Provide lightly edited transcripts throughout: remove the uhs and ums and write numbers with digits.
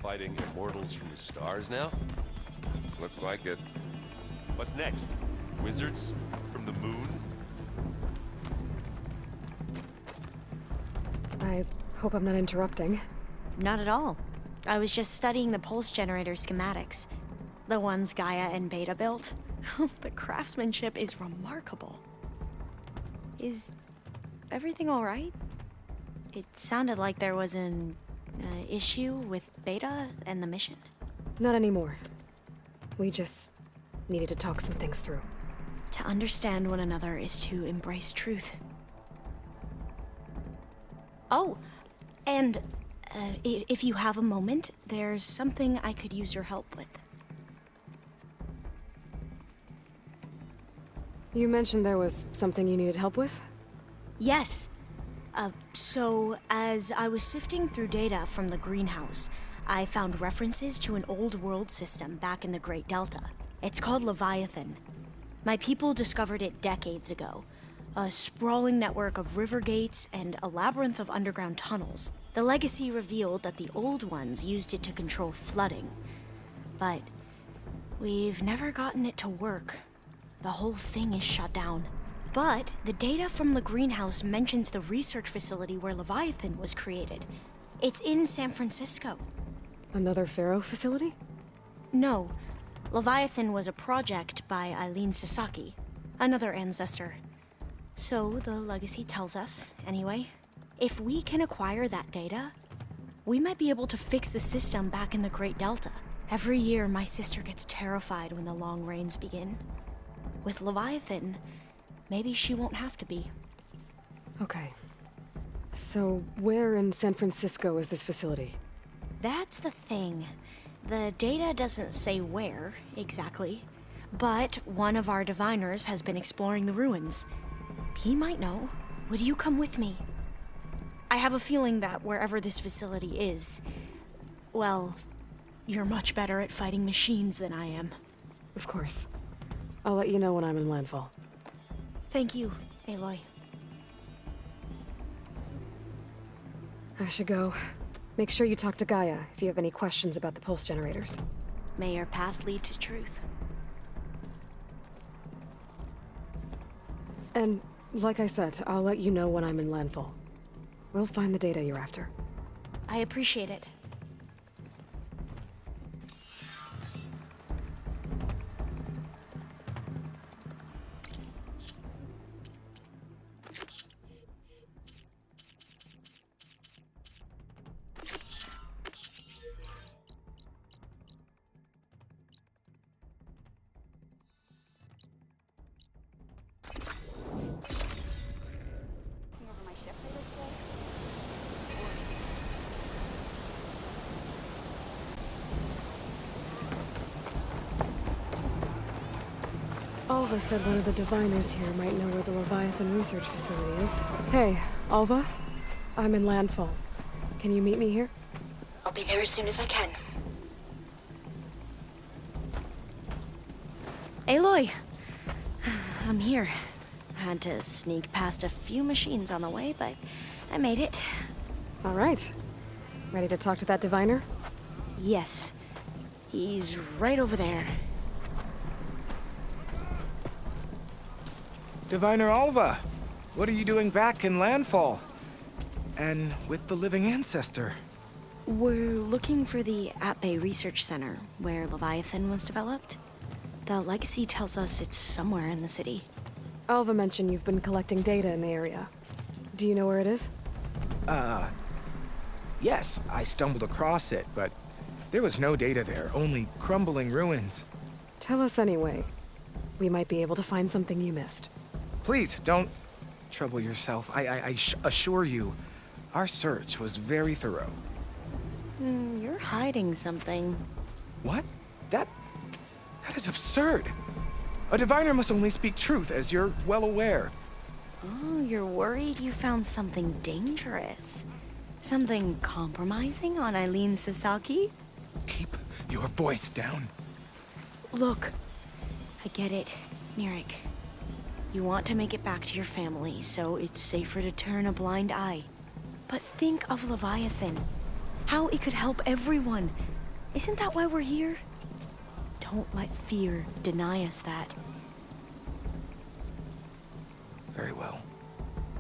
fighting immortals from the stars now? Looks like it. What's next? Wizards from the moon? I hope I'm not interrupting. Not at all. I was just studying the pulse generator schematics. The ones Gaia and Beta built. The craftsmanship is remarkable. Is everything all right? It sounded like there was an issue with Beta and the mission. Not anymore. We just needed to talk some things through. To understand one another is to embrace truth. Oh, and if you have a moment, there's something I could use your help with. You mentioned there was something you needed help with? Yes. So, as I was sifting through data from the greenhouse, I found references to an old world system back in the Great Delta. It's called Leviathan. My people discovered it decades ago. A sprawling network of river gates and a labyrinth of underground tunnels. The legacy revealed that the old ones used it to control flooding. But we've never gotten it to work. The whole thing is shut down. But the data from the greenhouse mentions the research facility where Leviathan was created. It's in San Francisco. Another Pharaoh facility? No. Leviathan was a project by Eileen Sasaki, another ancestor. So the legacy tells us, anyway, if we can acquire that data, we might be able to fix the system back in the Great Delta. Every year, my sister gets terrified when the long rains begin. With Leviathan, maybe she won't have to be. Okay. So, where in San Francisco is this facility? That's the thing. The data doesn't say where, exactly. But one of our diviners has been exploring the ruins. He might know. Would you come with me? I have a feeling that wherever this facility is, well, you're much better at fighting machines than I am. Of course. I'll let you know when I'm in Landfall. Thank you, Aloy. I should go. Make sure you talk to Gaia if you have any questions about the pulse generators. May your path lead to truth. And, like I said, I'll let you know when I'm in Landfall. We'll find the data you're after. I appreciate it. Alva said one of the diviners here might know where the Leviathan research facility is. Hey, Alva. I'm in Landfall. Can you meet me here? I'll be there as soon as I can. Aloy! I'm here. Had to sneak past a few machines on the way, but I made it. All right. Ready to talk to that diviner? Yes. He's right over there. Diviner Alva, what are you doing back in Landfall? And with the living ancestor? We're looking for the At-Bay Research Center, where Leviathan was developed. The legacy tells us it's somewhere in the city. Alva mentioned you've been collecting data in the area. Do you know where it is? Yes, I stumbled across it, but there was no data there, only crumbling ruins. Tell us anyway. We might be able to find something you missed. Please, don't trouble yourself. I assure you, our search was very thorough. You're hiding something. What? That is absurd. A diviner must only speak truth, as you're well aware. Oh, you're worried you found something dangerous. Something compromising on Eileen Sasaki? Keep your voice down. Look, I get it, Nirik. You want to make it back to your family, so it's safer to turn a blind eye. But think of Leviathan. How it could help everyone. Isn't that why we're here? Don't let fear deny us that. Very well.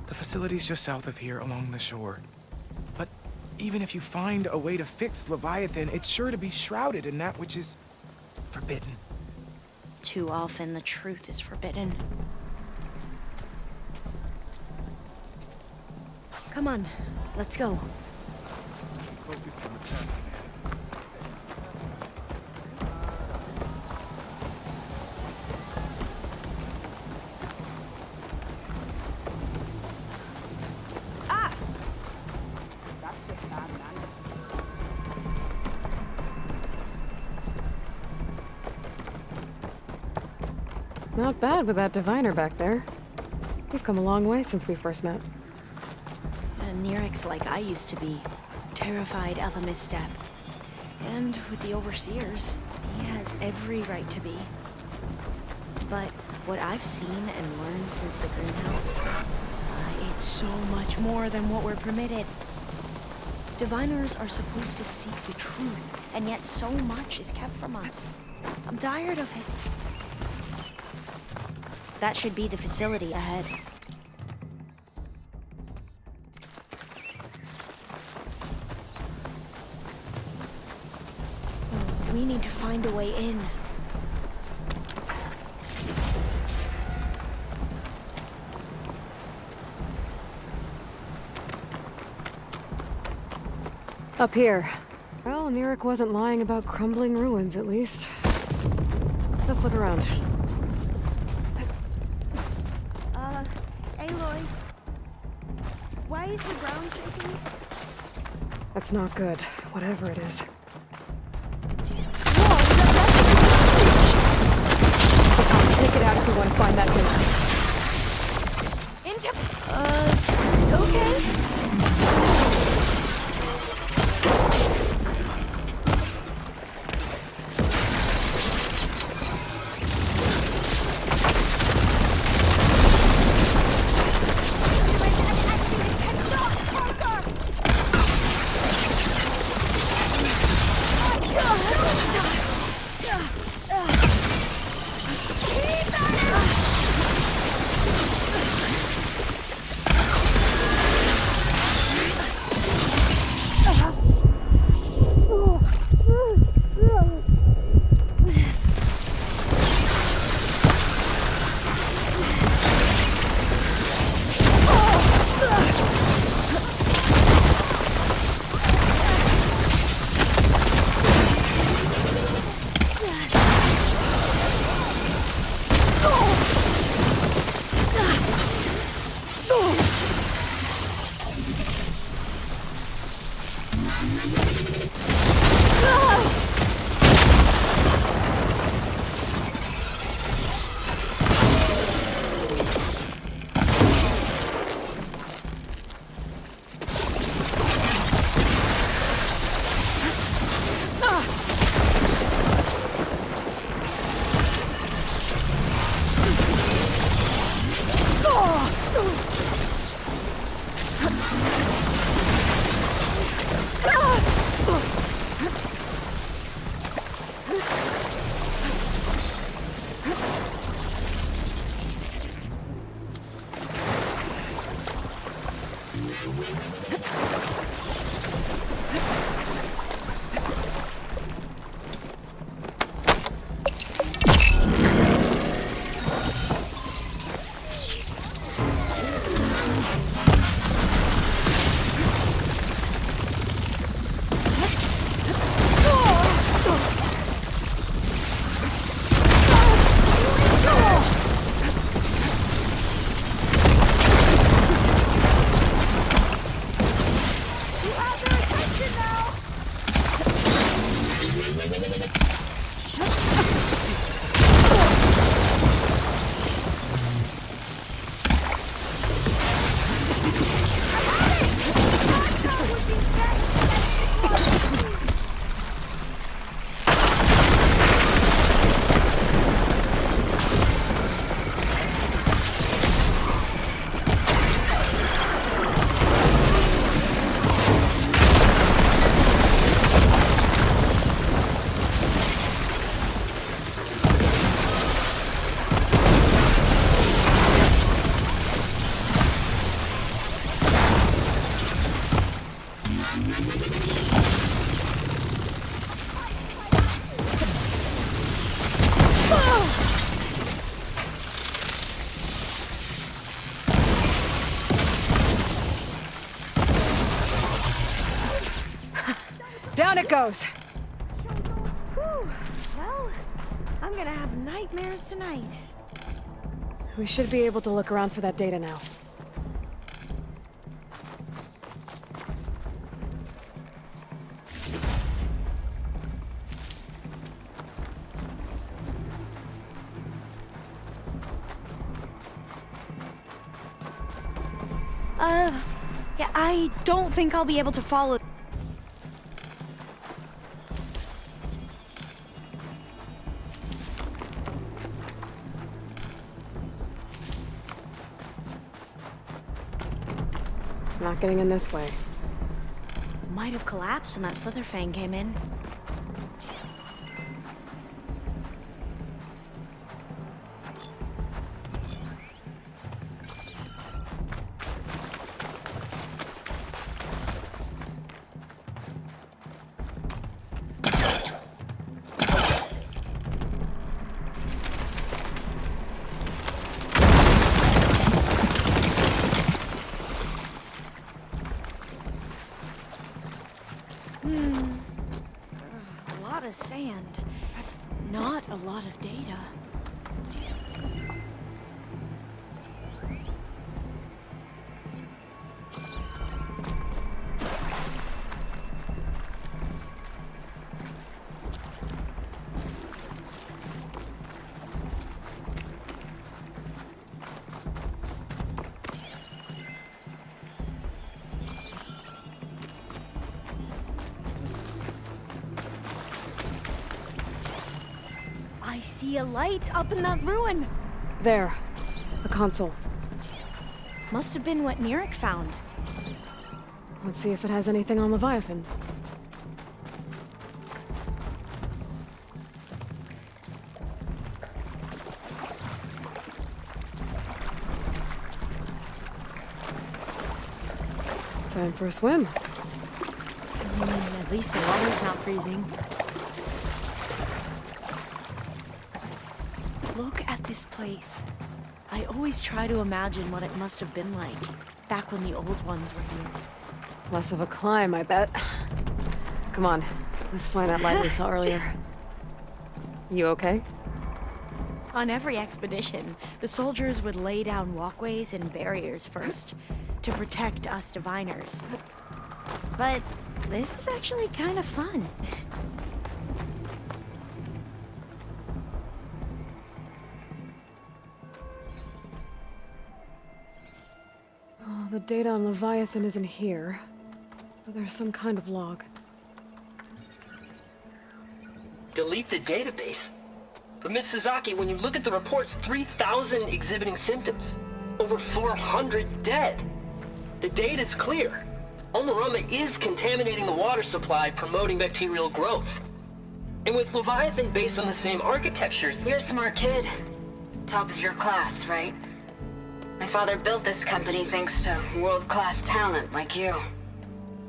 The facility's just south of here along the shore. But even if you find a way to fix Leviathan, it's sure to be shrouded in that which is forbidden. Too often the truth is forbidden. Come on, let's go. Not bad with that diviner back there. We've come a long way since we first met. And Nirik's like I used to be, terrified of a misstep. And with the overseers, he has every right to be. But what I've seen and learned since the greenhouse, it's so much more than what we're permitted. Diviners are supposed to seek the truth, and yet so much is kept from us. I'm tired of it. That should be the facility ahead. We need to find a way in. Up here. Well, Nirik wasn't lying about crumbling ruins, at least. Let's look around. Aloy. Why is the ground shaking? That's not good, whatever it is. I'll take it out if you want to find that thing. Okay. it goes. Whew. Well, I'm gonna have nightmares tonight. We should be able to look around for that data now. Yeah, I don't think I'll be able to follow. Not getting in this way. Might have collapsed when that Slitherfang came in. A lot of sand. Not a lot of data. I see a light up in that ruin. There. A console. Must have been what Neric found. Let's see if it has anything on Leviathan. Time for a swim. At least the water's not freezing. Look at this place. I always try to imagine what it must have been like back when the old ones were here. Less of a climb, I bet. Come on, let's find that light we saw earlier. You okay? On every expedition, the soldiers would lay down walkways and barriers first to protect us diviners. But this is actually kind of fun. Oh, the data on Leviathan isn't here, but there's some kind of log. Delete the database? But Miss Sasaki, when you look at the reports, 3,000 exhibiting symptoms. Over 400 dead. The data's clear. Omarama is contaminating the water supply, promoting bacterial growth. And with Leviathan based on the same architecture... You're a smart kid. Top of your class, right? My father built this company thanks to world-class talent like you.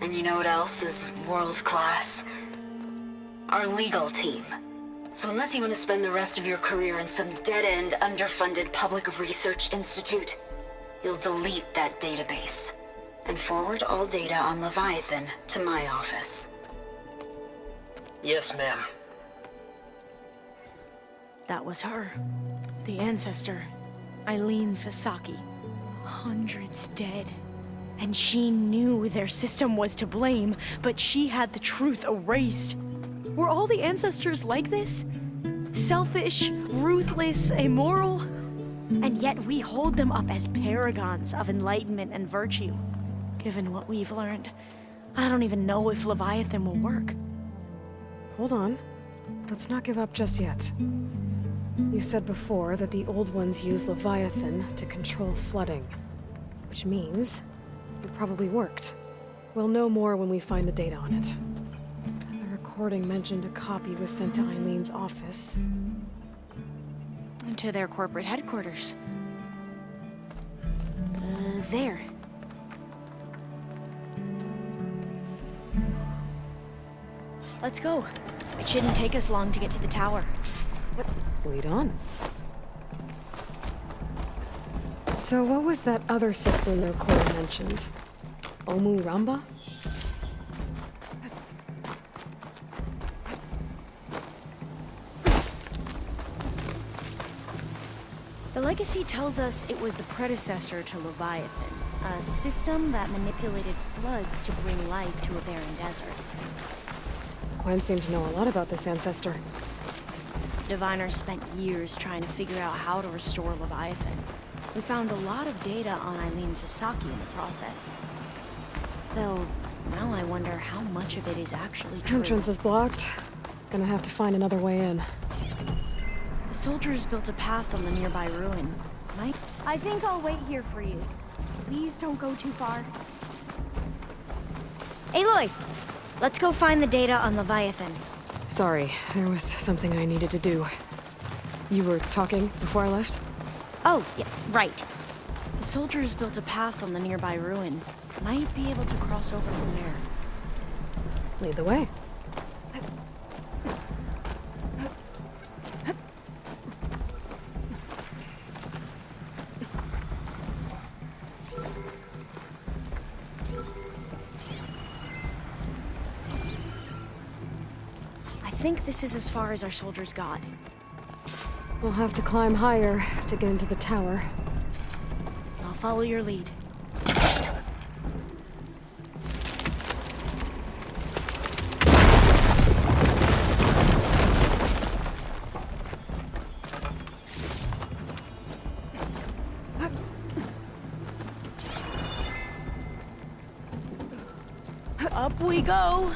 And you know what else is world-class? Our legal team. So unless you want to spend the rest of your career in some dead-end, underfunded public research institute, you'll delete that database and forward all data on Leviathan to my office. Yes, ma'am. That was her. The ancestor. Eileen Sasaki. Hundreds dead. And she knew their system was to blame, but she had the truth erased. Were all the ancestors like this? Selfish, ruthless, immoral? And yet we hold them up as paragons of enlightenment and virtue. Given what we've learned, I don't even know if Leviathan will work. Hold on. Let's not give up just yet. You said before that the old ones use Leviathan to control flooding. Which means it probably worked. We'll know more when we find the data on it. The recording mentioned a copy was sent to Eileen's office. And to their corporate headquarters. There. Let's go. It shouldn't take us long to get to the tower. Lead on. So what was that other system the recorder mentioned? Omu Ramba? The legacy tells us it was the predecessor to Leviathan, a system that manipulated floods to bring life to a barren desert. Quinn seemed to know a lot about this ancestor. Diviners spent years trying to figure out how to restore Leviathan. We found a lot of data on Eileen Sasaki in the process. Though, now I wonder how much of it is actually true. Entrance is blocked. Gonna have to find another way in. The soldiers built a path on the nearby ruin. I think I'll wait here for you. Please don't go too far. Aloy! Let's go find the data on Leviathan. Sorry, there was something I needed to do. You were talking before I left? Oh, yeah, right. The soldiers built a path on the nearby ruin. Might be able to cross over from there. Lead the way. I think this is as far as our soldiers got. We'll have to climb higher to get into the tower. I'll follow your lead. Up we go!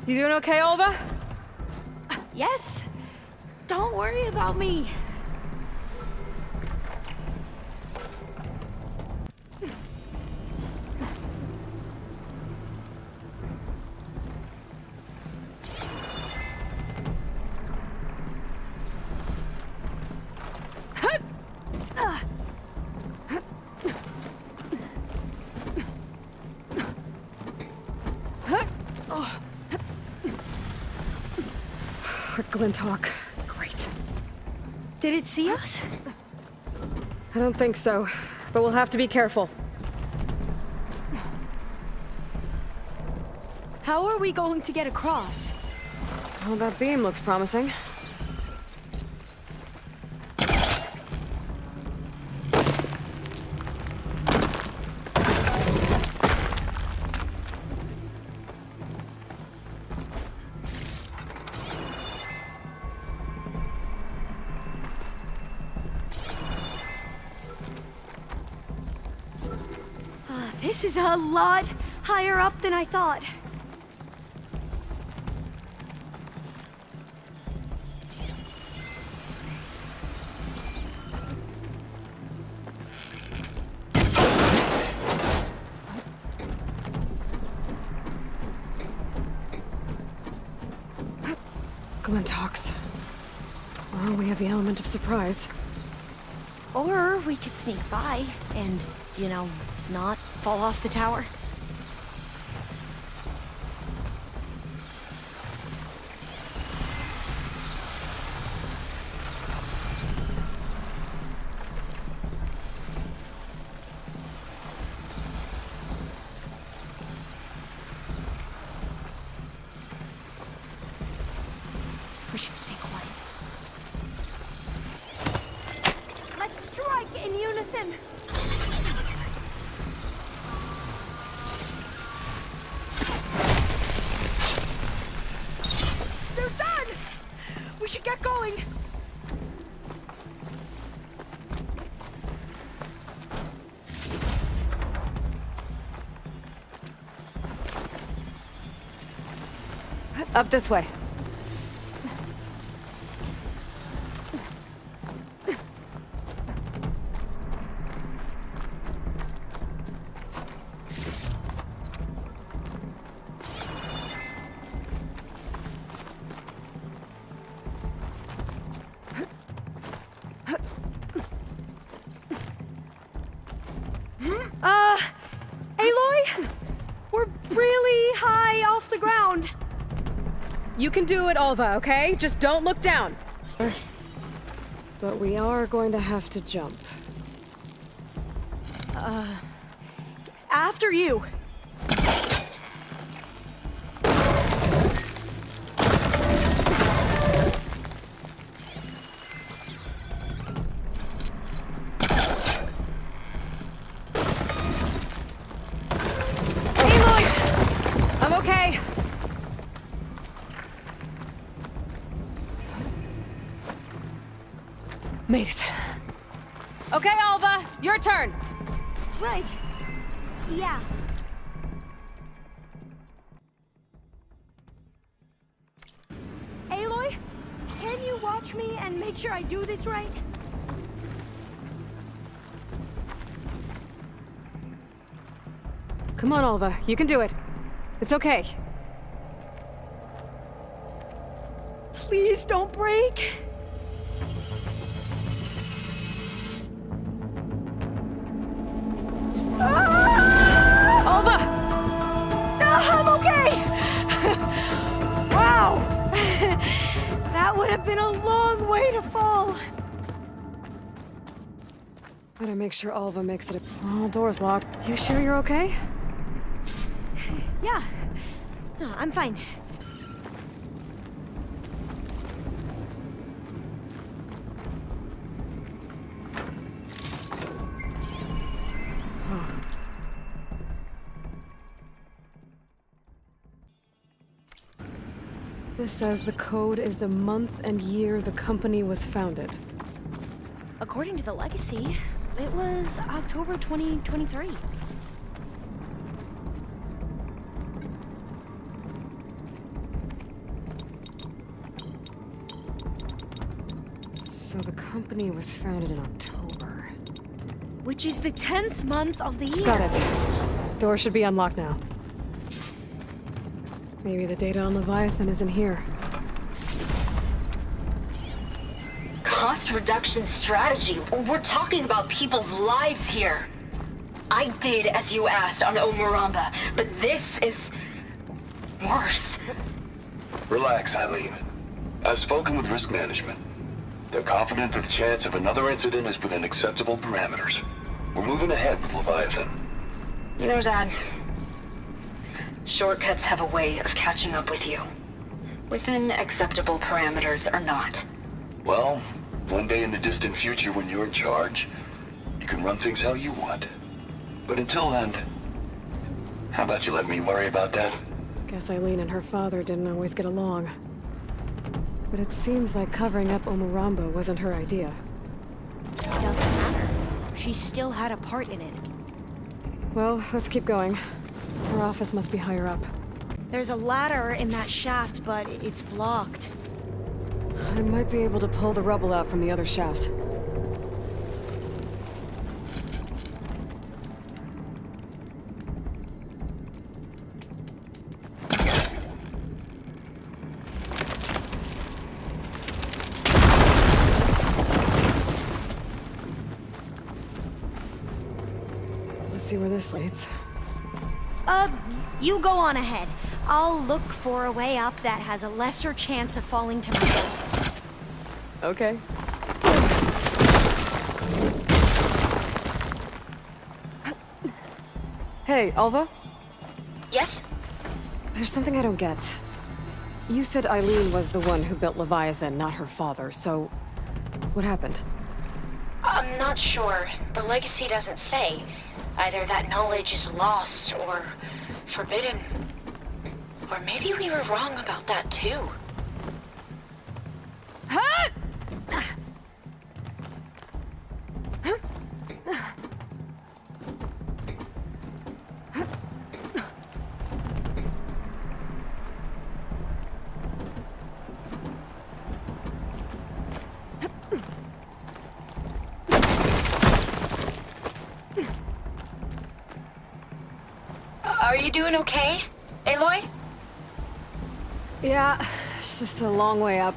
You doing okay, Alva? Yes! Don't worry about me! Glinthawk. Great. Did it see us? I don't think so, but we'll have to be careful. How are we going to get across? Well, that beam looks promising. This is a lot higher up than I thought. Glinthawks. Well, we have the element of surprise. Or we could sneak by and, you know, not fall off the tower. We should stay quiet. Let's strike in unison! They're done! We should get going! Up this way. Aloy? We're really high off the ground. You can do it, Alva, okay? Just don't look down. But we are going to have to jump. After you. I'm okay. Made it. Okay, Alva, your turn. Right. Yeah. Aloy, can you watch me and make sure I do this right? Come on, Alva, you can do it. It's okay. Please don't break. Alva! I'm okay! Wow! That would have been a long way to fall. Better make sure Alva makes it. Oh, door's locked. You sure you're okay? Yeah. No, I'm fine. This says the code is the month and year the company was founded. According to the legacy, it was October 2023. So the company was founded in October. Which is the 10th month of the year. Got it. Door should be unlocked now. Maybe the data on Leviathan isn't here. Cost reduction strategy? We're talking about people's lives here. I did as you asked on Omuramba, but this is worse. Relax, Eileen. I've spoken with risk management. They're confident that the chance of another incident is within acceptable parameters. We're moving ahead with Leviathan. You know, Dad, shortcuts have a way of catching up with you. Within acceptable parameters or not. Well, one day in the distant future when you're in charge, you can run things how you want. But until then, how about you let me worry about that? Guess Eileen and her father didn't always get along. But it seems like covering up Omuramba wasn't her idea. Doesn't matter. She still had a part in it. Well, let's keep going. Her office must be higher up. There's a ladder in that shaft, but it's blocked. I might be able to pull the rubble out from the other shaft. Let's see where this leads. You go on ahead. I'll look for a way up that has a lesser chance of falling to my death. Okay. Hey, Alva? Yes? There's something I don't get. You said Eileen was the one who built Leviathan, not her father, so... what happened? I'm not sure. The legacy doesn't say. Either that knowledge is lost or forbidden. Or maybe we were wrong about that too. Are you doing okay, Aloy? Yeah, it's just a long way up.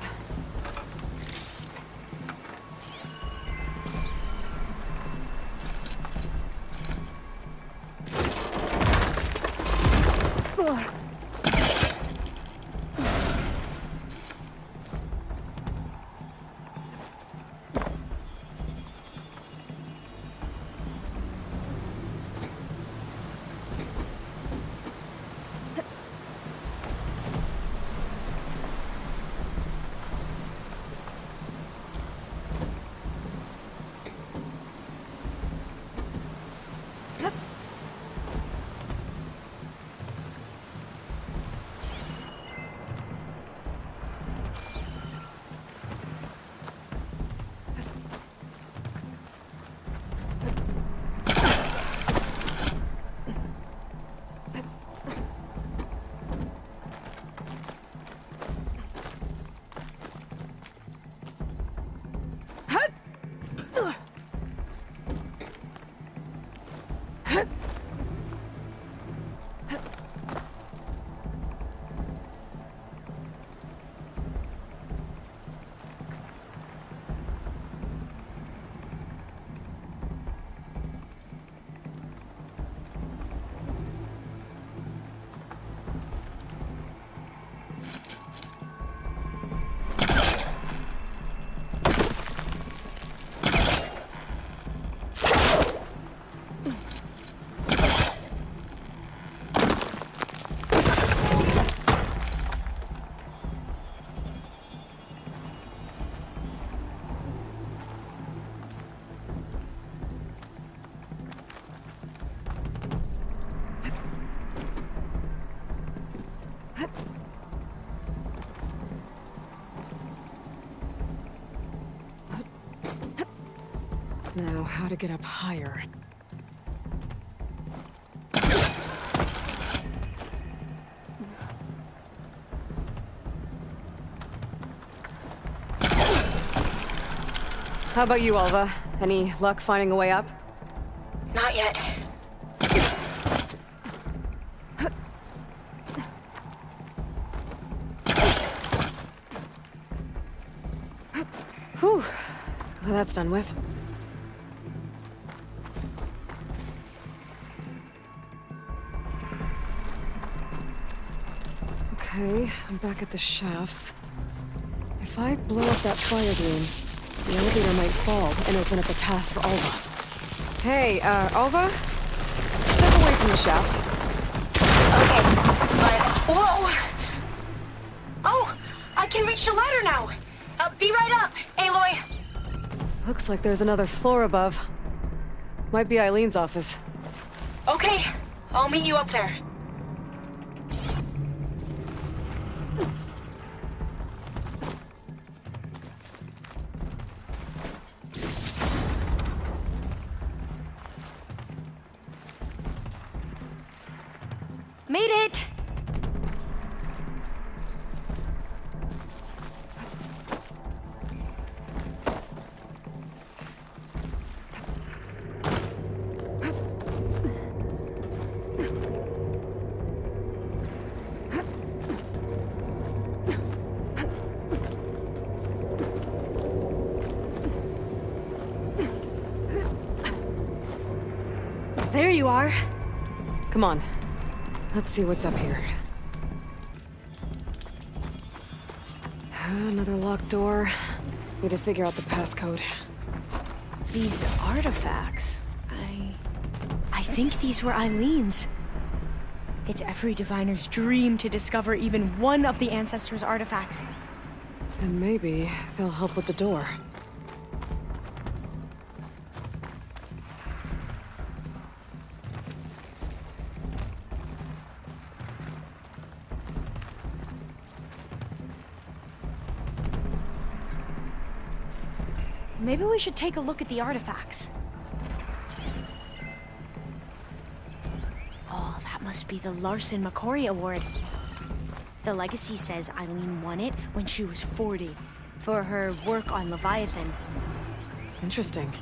Now, how to get up higher? How about you, Alva? Any luck finding a way up? Not yet. Whew. Well, that's done with. Okay, I'm back at the shafts. If I blow up that fire gleam, the elevator might fall and open up a path for Alva. Hey, Alva? Step away from the shaft. Okay, whoa! Oh, I can reach the ladder now! Be right up, Aloy! Looks like there's another floor above. Might be Eileen's office. Okay, I'll meet you up there. Made it! There you are. Come on. Let's see what's up here. Another locked door. Need to figure out the passcode. These artifacts, I think these were Eileen's. It's every diviner's dream to discover even one of the ancestors' artifacts. And maybe they'll help with the door. Maybe we should take a look at the artifacts. Oh, that must be the Larson McCory Award. The legacy says Eileen won it when she was 40 for her work on Leviathan. Interesting.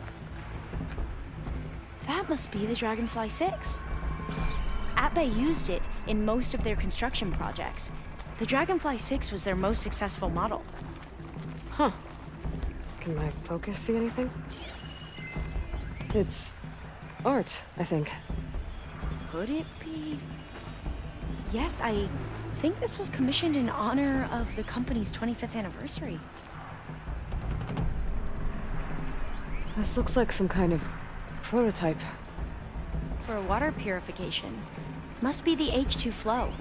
That must be the Dragonfly 6. Atbay used it in most of their construction projects. The Dragonfly 6 was their most successful model. Huh. Can my focus see anything? It's art, I think. Could it be? Yes, I think this was commissioned in honor of the company's 25th anniversary. This looks like some kind of prototype. For water purification. Must be the H2 flow.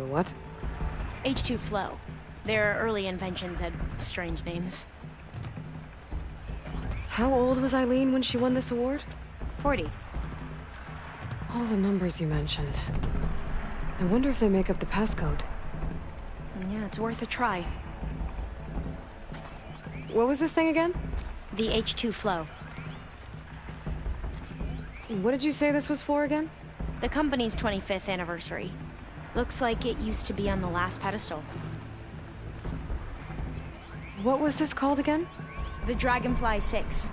What? H2 flow. Their early inventions had strange names. How old was Eileen when she won this award? 40. All the numbers you mentioned. I wonder if they make up the passcode. Yeah, it's worth a try. What was this thing again? The H2 flow. What did you say this was for again? The company's 25th anniversary. Looks like it used to be on the last pedestal. What was this called again? The Dragonfly 6.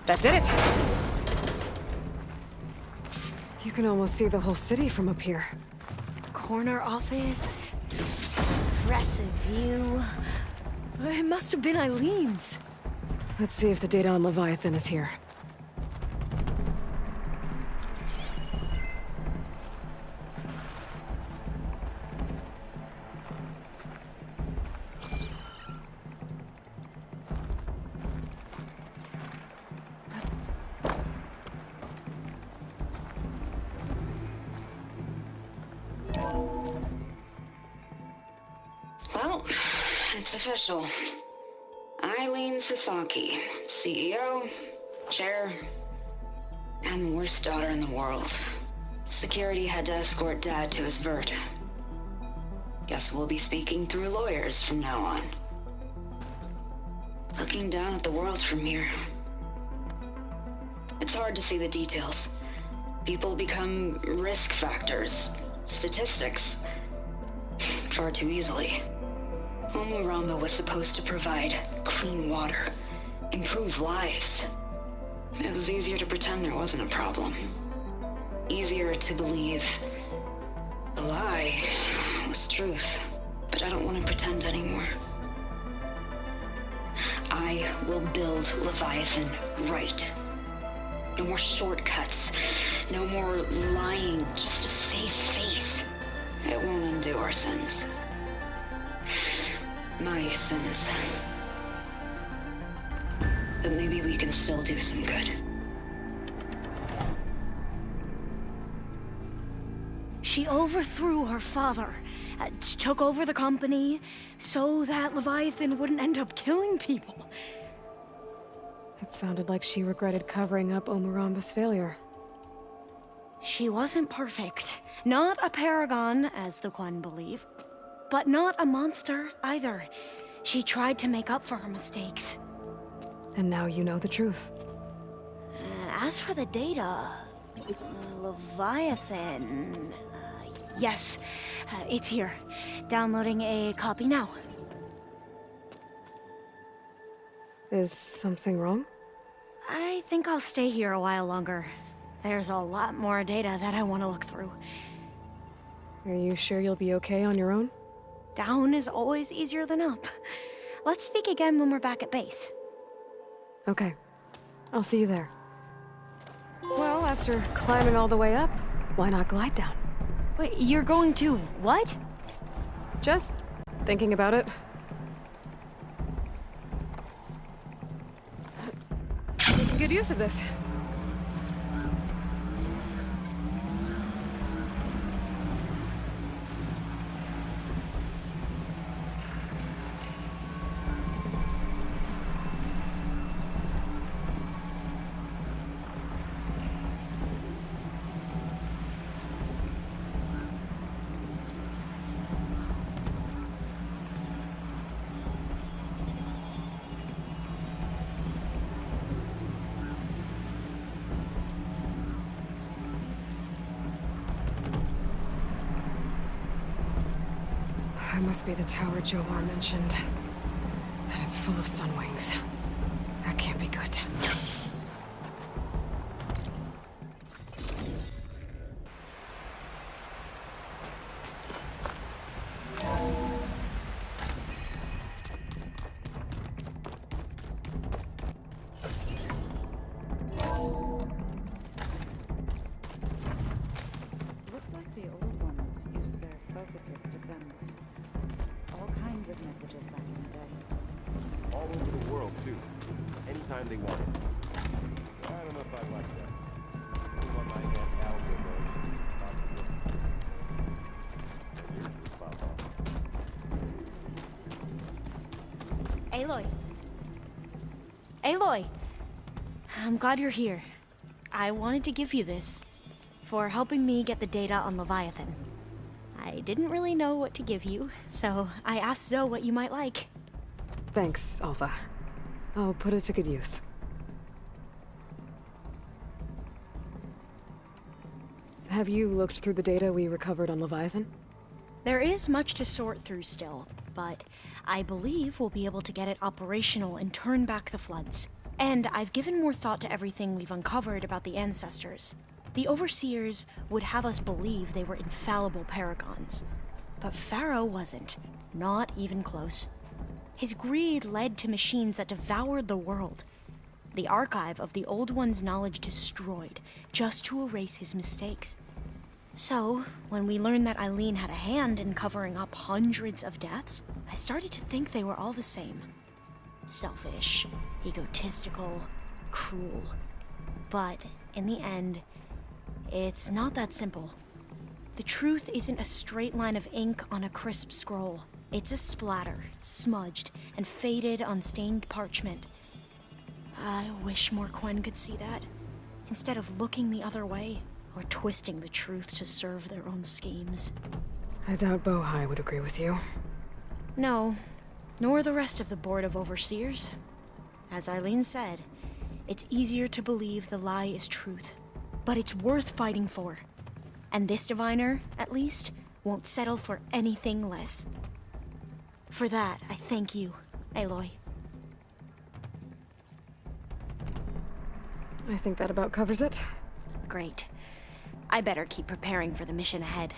That did it! You can almost see the whole city from up here. Corner office. Impressive view. It must have been Eileen's. Let's see if the data on Leviathan is here. Well, it's official. Eileen Sasaki, CEO, chair, and worst daughter in the world. Security had to escort Dad to his vert. Guess we'll be speaking through lawyers from now on. Looking down at the world from here. It's hard to see the details. People become risk factors, statistics, far too easily. Omuramba was supposed to provide clean water, improve lives. It was easier to pretend there wasn't a problem. Easier to believe the lie was truth. But I don't want to pretend anymore. I will build Leviathan right. No more shortcuts. No more lying just to save face. It won't undo our sins. My sins. But maybe we can still do some good. She overthrew her father, took over the company, so that Leviathan wouldn't end up killing people. It sounded like she regretted covering up Omuramba's failure. She wasn't perfect. Not a paragon, as the Quan believe. But not a monster, either. She tried to make up for her mistakes. And now you know the truth. As for the data... Leviathan... yes, it's here. Downloading a copy now. Is something wrong? I think I'll stay here a while longer. There's a lot more data that I want to look through. Are you sure you'll be okay on your own? Down is always easier than up. Let's speak again when we're back at base. Okay. I'll see you there. Well, after climbing all the way up, why not glide down? Wait, you're going to what? Just thinking about it. Making good use of this. It must be the tower Jomar mentioned. And it's full of sun wings. That can't be good. Looks like the old ones used their focuses to send all kinds of messages back in the day. All over the world, too. Anytime they want it. I don't know if I like that. I want my Aunt Alva, though. Here's the spot on. Aloy. Aloy! I'm glad you're here. I wanted to give you this for helping me get the data on Leviathan. I didn't really know what to give you, so I asked Zoe what you might like. Thanks, Alva. I'll put it to good use. Have you looked through the data we recovered on Leviathan? There is much to sort through still, but I believe we'll be able to get it operational and turn back the floods. And I've given more thought to everything we've uncovered about the ancestors. The Overseers would have us believe they were infallible paragons. But Pharaoh wasn't. Not even close. His greed led to machines that devoured the world. The archive of the Old One's knowledge destroyed, just to erase his mistakes. So, when we learned that Eileen had a hand in covering up hundreds of deaths, I started to think they were all the same. Selfish, egotistical, cruel. But, in the end, it's not that simple. The truth isn't a straight line of ink on a crisp scroll. It's a splatter, smudged and faded on stained parchment. I wish more Quen could see that, instead of looking the other way or twisting the truth to serve their own schemes. I doubt Bohai would agree with you. No, nor the rest of the Board of Overseers. As Eileen said, it's easier to believe the lie is truth, but it's worth fighting for. And this diviner, at least, won't settle for anything less. For that, I thank you, Aloy. I think that about covers it. Great. I better keep preparing for the mission ahead.